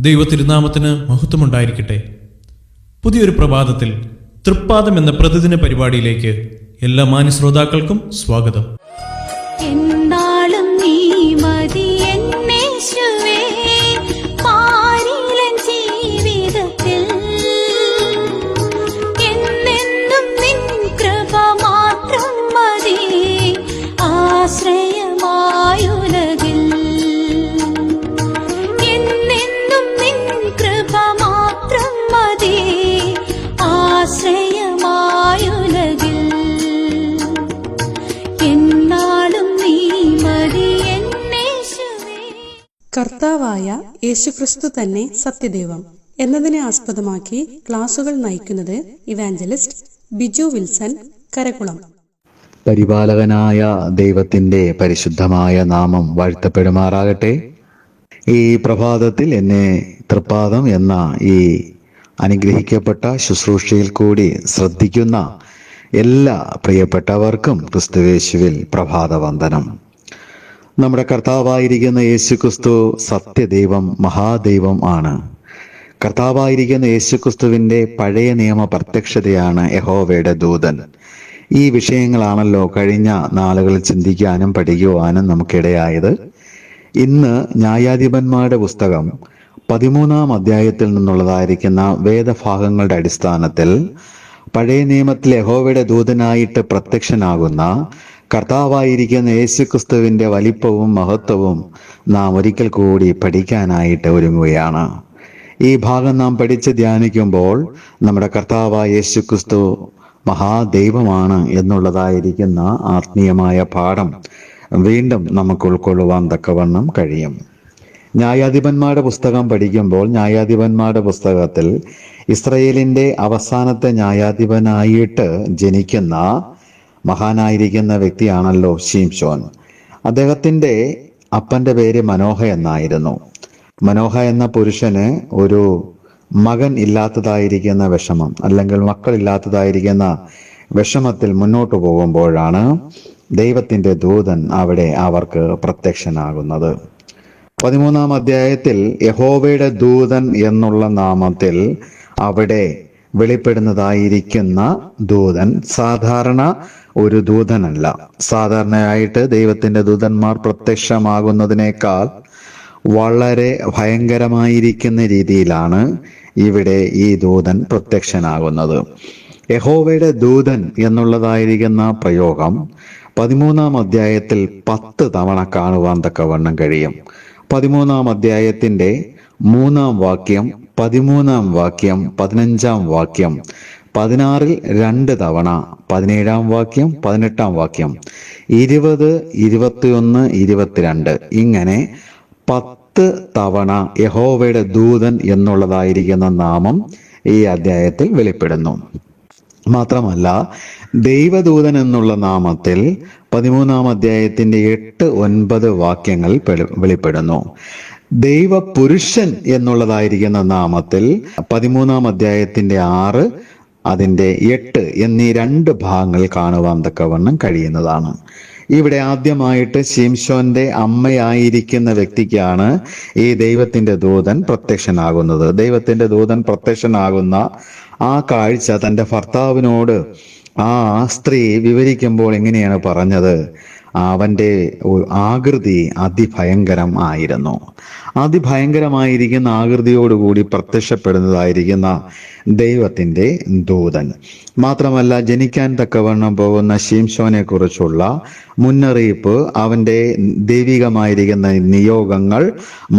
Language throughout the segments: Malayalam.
ദൈവത്തിരുനാമത്തിന് മഹത്വമുണ്ടായിരിക്കട്ടെ. പുതിയൊരു പ്രഭാതത്തിൽ തൃപ്പാദം എന്ന പ്രതിദിന പരിപാടിയിലേക്ക് എല്ലാ മാന്യ ശ്രോതാക്കൾക്കും സ്വാഗതം. കർത്താവായ യേശുക്രിസ്തു തന്നെ സത്യദൈവം എന്നതിനെ ആസ്പദമാക്കി ക്ലാസുകൾ നയിക്കുന്നത് ഇവാഞ്ചലിസ്റ്റ് ബിജു വിൽസൺ, കരക്കുളം. പരിപാലകനായ ദൈവത്തിന്റെ പരിശുദ്ധമായ നാമം വാഴ്ത്തപ്പെടുമാറാകട്ടെ. ഈ പ്രഭാതത്തിൽ എന്നെ തൃപ്പാദം എന്ന ഈ അനുഗ്രഹിക്കപ്പെട്ട ശുശ്രൂഷയിൽ കൂടി ശ്രദ്ധിക്കുന്ന എല്ലാ പ്രിയപ്പെട്ടവർക്കും ക്രിസ്തുയേശുവിൽ പ്രഭാതവന്ദനം. നമ്മുടെ കർത്താവായിരിക്കുന്ന യേശുക്രിസ്തു സത്യദൈവം, മഹാദൈവം ആണ്. കർത്താവായിരിക്കുന്ന യേശുക്രിസ്തുവിന്റെ പഴയ നിയമ പ്രത്യക്ഷതയാണ് യഹോവയുടെ ദൂതൻ. ഈ വിഷയങ്ങളാണല്ലോ കഴിഞ്ഞ നാളുകളിൽ ചിന്തിക്കാനും പഠിക്കുവാനും നമുക്കിടയായത്. ഇന്ന് ന്യായാധിപന്മാരുടെ പുസ്തകം 13-ാം അധ്യായത്തിൽ നിന്നുള്ളതായിരിക്കുന്ന വേദഭാഗങ്ങളുടെ അടിസ്ഥാനത്തിൽ പഴയ നിയമത്തിൽ യഹോവയുടെ ദൂതനായിട്ട് പ്രത്യക്ഷനാകുന്ന കർത്താവായിരിക്കുന്ന യേശുക്രിസ്തുവിന്റെ വലിപ്പവും മഹത്വവും നാം ഒരിക്കൽ കൂടി പഠിക്കാനായിട്ട് ഒരുങ്ങുകയാണ്. ഈ ഭാഗം നാം പഠിച്ച് ധ്യാനിക്കുമ്പോൾ നമ്മുടെ കർത്താവായ യേശുക്രിസ്തു മഹാദൈവമാണ് എന്നുള്ളതായിരിക്കുന്ന ആത്മീയമായ പാഠം വീണ്ടും നമുക്ക് ഉൾക്കൊള്ളുവാൻ തക്കവണ്ണം കഴിയും. ന്യായാധിപന്മാരുടെ പുസ്തകം പഠിക്കുമ്പോൾ ന്യായാധിപന്മാരുടെ പുസ്തകത്തിൽ ഇസ്രയേലിന്റെ അവസാനത്തെ ന്യായാധിപനായിട്ട് ജനിക്കുന്ന മഹാനായിരിക്കുന്ന വ്യക്തിയാണല്ലോ ശിംശോൻ. അദ്ദേഹത്തിന്റെ അപ്പന്റെ പേര് മനോഹ എന്നായിരുന്നു. മനോഹ എന്ന പുരുഷന് ഒരു മകൻ ഇല്ലാത്തതായിരിക്കുന്ന വിഷമം, അല്ലെങ്കിൽ മക്കളില്ലാത്തതായിരിക്കുന്ന വിഷമത്തിൽ മുന്നോട്ട് പോകുമ്പോഴാണ് ദൈവത്തിന്റെ ദൂതൻ അവിടെ അവർക്ക് പ്രത്യക്ഷനാകുന്നത്. 13-ാം അധ്യായത്തിൽ യഹോവയുടെ ദൂതൻ എന്നുള്ള നാമത്തിൽ അവിടെ വെളിപ്പെടുന്നതായിരിക്കുന്ന ദൂതൻ സാധാരണ ഒരു ദൂതനല്ല. സാധാരണയായിട്ട് ദൈവത്തിന്റെ ദൂതന്മാർ പ്രത്യക്ഷമാകുന്നതിനേക്കാൾ വളരെ ഭയങ്കരമായിരിക്കുന്ന രീതിയിലാണ് ഇവിടെ ഈ ദൂതൻ പ്രത്യക്ഷനാകുന്നത്. യഹോവയുടെ ദൂതൻ എന്നുള്ളതായിരിക്കുന്ന പ്രയോഗം 13-ാം അധ്യായത്തിൽ 10 തവണ കാണുവാൻ തക്കവണ്ണം കഴിയും. 13-ാം അധ്യായത്തിന്റെ 3-ാം വാക്യം, 13-ാം വാക്യം, 15-ാം വാക്യം, 16-ൽ 2 തവണ, 17-ാം വാക്യം, 18-ാം വാക്യം, 20, 21, 22 ഇങ്ങനെ 10 തവണ യഹോവയുടെ ദൂതൻ എന്നുള്ളതായിരിക്കുന്ന നാമം ഈ അധ്യായത്തിൽ വെളിപ്പെടുന്നു. മാത്രമല്ല ദൈവദൂതൻ എന്നുള്ള നാമത്തിൽ 13-ാം അധ്യായത്തിന്റെ 8, 9 വാക്യങ്ങൾ വെളിപ്പെടുന്നു. ദൈവപുരുഷൻ എന്നുള്ളതായിരിക്കുന്ന നാമത്തിൽ 13-ാം അധ്യായത്തിന്റെ 6, അതിന്റെ 8 എന്നീ 2 ഭാഗങ്ങൾ കാണുവാൻ തക്കവണ്ണം കഴിയുന്നതാണ്. ഇവിടെ ആദ്യമായിട്ട് ശിംശോന്റെ അമ്മയായിരിക്കുന്ന വ്യക്തിക്കാണ് ഈ ദൈവത്തിന്റെ ദൂതൻ പ്രത്യക്ഷനാകുന്നത്. ദൈവത്തിന്റെ ദൂതൻ പ്രത്യക്ഷനാകുന്ന ആ കാഴ്ച തന്റെ ഭർത്താവിനോട് ആ സ്ത്രീ വിവരിക്കുമ്പോൾ എങ്ങനെയാണ് പറഞ്ഞത്? അവന്റെ ആകൃതി അതിഭയങ്കരം ആയിരുന്നു. അതിഭയങ്കരമായിരിക്കുന്ന ആകൃതിയോടുകൂടി പ്രത്യക്ഷപ്പെടുന്നതായിരിക്കുന്ന ദൈവത്തിന്റെ ദൂതൻ. മാത്രമല്ല ജനിക്കാൻ തക്കവണ്ണം പോകുന്ന ശിംശോനെ കുറിച്ചുള്ള മുന്നറിയിപ്പ്, അവന്റെ ദൈവികമായിരിക്കുന്ന നിയോഗങ്ങൾ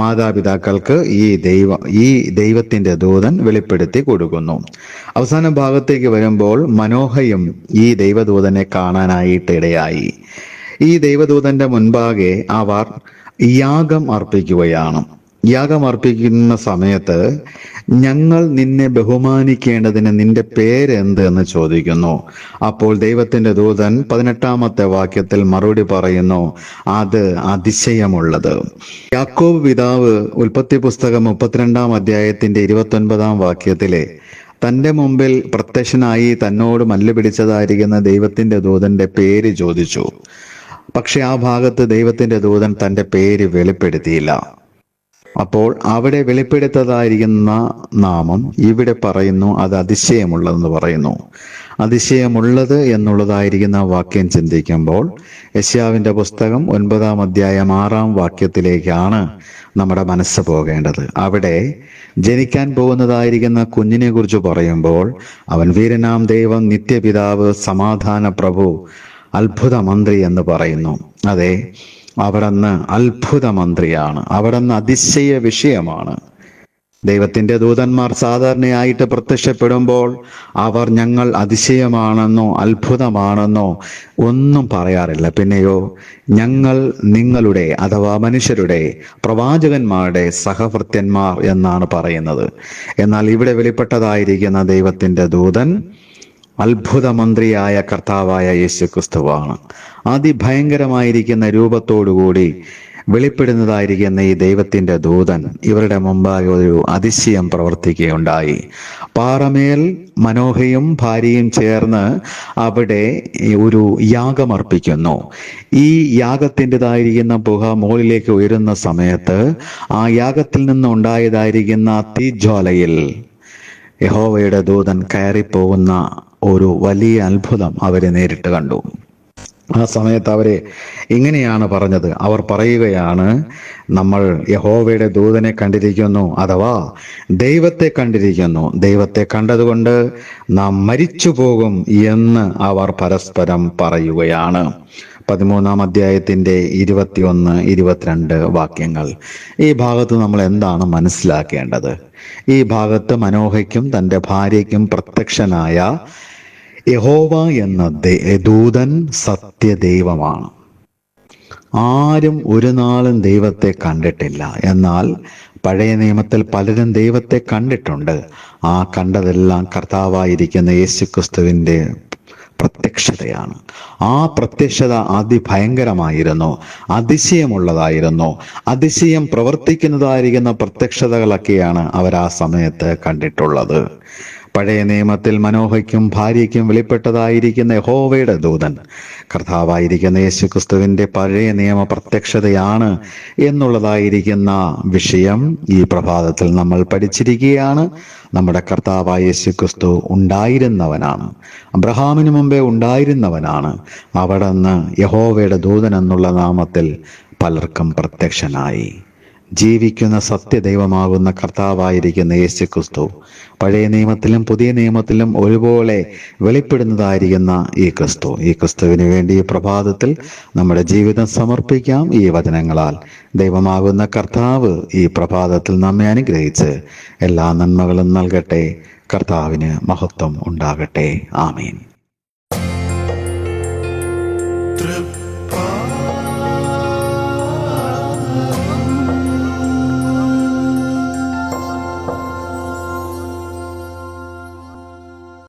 മാതാപിതാക്കൾക്ക് ഈ ദൈവത്തിന്റെ ദൂതൻ വെളിപ്പെടുത്തി കൊടുക്കുന്നു. അവസാന ഭാഗത്തേക്ക് വരുമ്പോൾ മനോഹയും ഈ ദൈവദൂതനെ കാണാനായിട്ട് ഇടയായി. ഈ ദൈവദൂതന്റെ മുൻപാകെ അവർ യാഗം അർപ്പിക്കുകയാണ്. യാഗം അർപ്പിക്കുന്ന സമയത്ത് ഞങ്ങൾ നിന്നെ ബഹുമാനിക്കേണ്ടതിന് നിന്റെ പേരെന്ത് എന്ന് ചോദിക്കുന്നു. അപ്പോൾ ദൈവത്തിന്റെ ദൂതൻ 18-ാമത്തെ വാക്യത്തിൽ മറുപടി പറയുന്നു, അത് അതിശയമുള്ളത്. യാക്കോബ് പിതാവ് ഉൽപ്പത്തി പുസ്തകം 32-ാം അധ്യായത്തിന്റെ 29-ാം വാക്യത്തിലെ തന്റെ മുമ്പിൽ പ്രത്യക്ഷനായി തന്നോട് മല്ല് പിടിച്ചതായിരിക്കുന്ന ദൈവത്തിന്റെ ദൂതന്റെ പേര് ചോദിച്ചു. പക്ഷെ ആ ഭാഗത്ത് ദൈവത്തിന്റെ ദൂതൻ തന്റെ പേര് വെളിപ്പെടുത്തിയില്ല. അപ്പോൾ അവിടെ വെളിപ്പെടുത്തതായിരിക്കുന്ന നാമം ഇവിടെ പറയുന്നു അത് അതിശയമുള്ളതെന്ന് പറയുന്നു. അതിശയമുള്ളത് എന്നുള്ളതായിരിക്കുന്ന വാക്യം ചിന്തിക്കുമ്പോൾ യെശയ്യാവിന്റെ പുസ്തകം 9-ാം അധ്യായം 6-ാം വാക്യത്തിലേക്കാണ് നമ്മുടെ മനസ്സ് പോകേണ്ടത്. അവിടെ ജനിക്കാൻ പോകുന്നതായിരിക്കുന്ന കുഞ്ഞിനെ കുറിച്ച് പറയുമ്പോൾ അവൻ വീരനാം ദൈവം, നിത്യപിതാവ്, സമാധാന പ്രഭു, അത്ഭുത മന്ത്രി എന്ന് പറയുന്നു. അതെ, അവിടുന്ന് അത്ഭുത മന്ത്രിയാണ്, അവിടുന്ന് അതിശയ വിഷയമാണ്. ദൈവത്തിന്റെ ദൂതന്മാർ സാധാരണയായിട്ട് പ്രത്യക്ഷപ്പെടുമ്പോൾ അവർ ഞങ്ങൾ അതിശയമാണെന്നോ അത്ഭുതമാണെന്നോ ഒന്നും പറയാറില്ല. പിന്നെയോ ഞങ്ങൾ നിങ്ങളുടെ അഥവാ മനുഷ്യരുടെ പ്രവാചകന്മാരുടെ സഹഭൃത്യന്മാർ എന്നാണ് പറയുന്നത്. എന്നാൽ ഇവിടെ വെളിപ്പെട്ടതായിരിക്കുന്ന ദൈവത്തിന്റെ ദൂതൻ അത്ഭുത മന്ത്രിയായ കർത്താവായ യേശു ക്രിസ്തുവാണ്. അതിഭയങ്കരമായിരിക്കുന്ന രൂപത്തോടുകൂടി വെളിപ്പെടുന്നതായിരിക്കുന്ന ഈ ദൈവത്തിന്റെ ദൂതൻ ഇവരുടെ മുമ്പായി ഒരു അതിശയം പ്രവർത്തിക്കുകയുണ്ടായി. പാറമേൽ മനോഹയും ഭാര്യയും ചേർന്ന് അവിടെ ഒരു യാഗമർപ്പിക്കുന്നു. ഈ യാഗത്തിൻ്റെതായിരിക്കുന്ന പുക മുകളിലേക്ക് ഉയരുന്ന സമയത്ത് ആ യാഗത്തിൽ നിന്ന് ഉണ്ടായതായിരിക്കുന്ന തീജ്വാലയിൽ യഹോവയുടെ ദൂതൻ കയറിപ്പോകുന്ന ഒരു വലിയ അത്ഭുതം അവരെ നേരിട്ട് കണ്ടു. ആ സമയത്ത് അവരെ ഇങ്ങനെയാണ് പറഞ്ഞത്. അവർ പറയുകയാണ്, നമ്മൾ യഹോവയുടെ ദൂതനെ കണ്ടിരിക്കുന്നു, അഥവാ ദൈവത്തെ കണ്ടിരിക്കുന്നു. ദൈവത്തെ കണ്ടതുകൊണ്ട് നാം മരിച്ചു പോകും എന്ന് അവർ പരസ്പരം പറയുകയാണ്. 13-ാം അധ്യായത്തിന്റെ 21-22 വാക്യങ്ങൾ. ഈ ഭാഗത്ത് നമ്മൾ എന്താണ് മനസ്സിലാക്കേണ്ടത്? ഈ ഭാഗത്ത് മനോഹയ്ക്കും തൻ്റെ ഭാര്യയ്ക്കും പ്രത്യക്ഷനായ യഹോവ എന്ന ദൂതൻ സത്യദൈവമാണ്. ആരും ഒരു നാളും ദൈവത്തെ കണ്ടിട്ടില്ല. എന്നാൽ പഴയ നിയമത്തിൽ പലരും ദൈവത്തെ കണ്ടിട്ടുണ്ട്. ആ കണ്ടതെല്ലാം കർത്താവായിരിക്കുന്ന യേശുക്രിസ്തുവിൻ്റെ പ്രത്യക്ഷതയാണ്. ആ പ്രത്യക്ഷത അതിഭയങ്കരമായിരുന്നു, അതിശയമുള്ളതായിരുന്നു. അതിശയം പ്രവർത്തിക്കുന്നതായിരിക്കുന്ന പ്രത്യക്ഷതകളൊക്കെയാണ് അവർ ആ സമയത്ത് കണ്ടിട്ടുള്ളത്. പഴയ നിയമത്തിൽ മനോഹയ്ക്കും ഭാര്യയ്ക്കും വെളിപ്പെട്ടതായിരിക്കുന്ന യഹോവയുടെ ദൂതൻ കർത്താവായിരിക്കുന്ന യേശുക്രിസ്തുവിന്റെ പഴയ നിയമ പ്രത്യക്ഷതയാണ് എന്നുള്ളതായിരിക്കുന്ന വിഷയം ഈ പ്രഭാതത്തിൽ നമ്മൾ പഠിച്ചിരിക്കുകയാണ്. നമ്മുടെ കർത്താവായ യേശുക്രിസ്തു ഉണ്ടായിരുന്നവനാണ്, അബ്രഹാമിന് മുമ്പേ ഉണ്ടായിരുന്നവനാണ്. അവിടുന്ന് യഹോവയുടെ ദൂതൻ എന്നുള്ള നാമത്തിൽ പലർക്കും പ്രത്യക്ഷനായി. ജീവിക്കുന്ന സത്യദൈവമാകുന്ന കർത്താവായിരിക്കുന്ന യേശുക്രിസ്തു പഴയ നിയമത്തിലും പുതിയ നിയമത്തിലും ഒരുപോലെ വെളിപ്പെടുന്നതായിരിക്കുന്ന ഈ ക്രിസ്തുവിന് വേണ്ടി ഈ പ്രഭാതത്തിൽ നമ്മുടെ ജീവിതം സമർപ്പിക്കാം. ഈ വചനങ്ങളാൽ ദൈവമാകുന്ന കർത്താവ് ഈ പ്രഭാതത്തിൽ നമ്മെ അനുഗ്രഹിച്ച് എല്ലാ നന്മകളും നൽകട്ടെ. കർത്താവിന് മഹത്വം ഉണ്ടാകട്ടെ. ആമേൻ.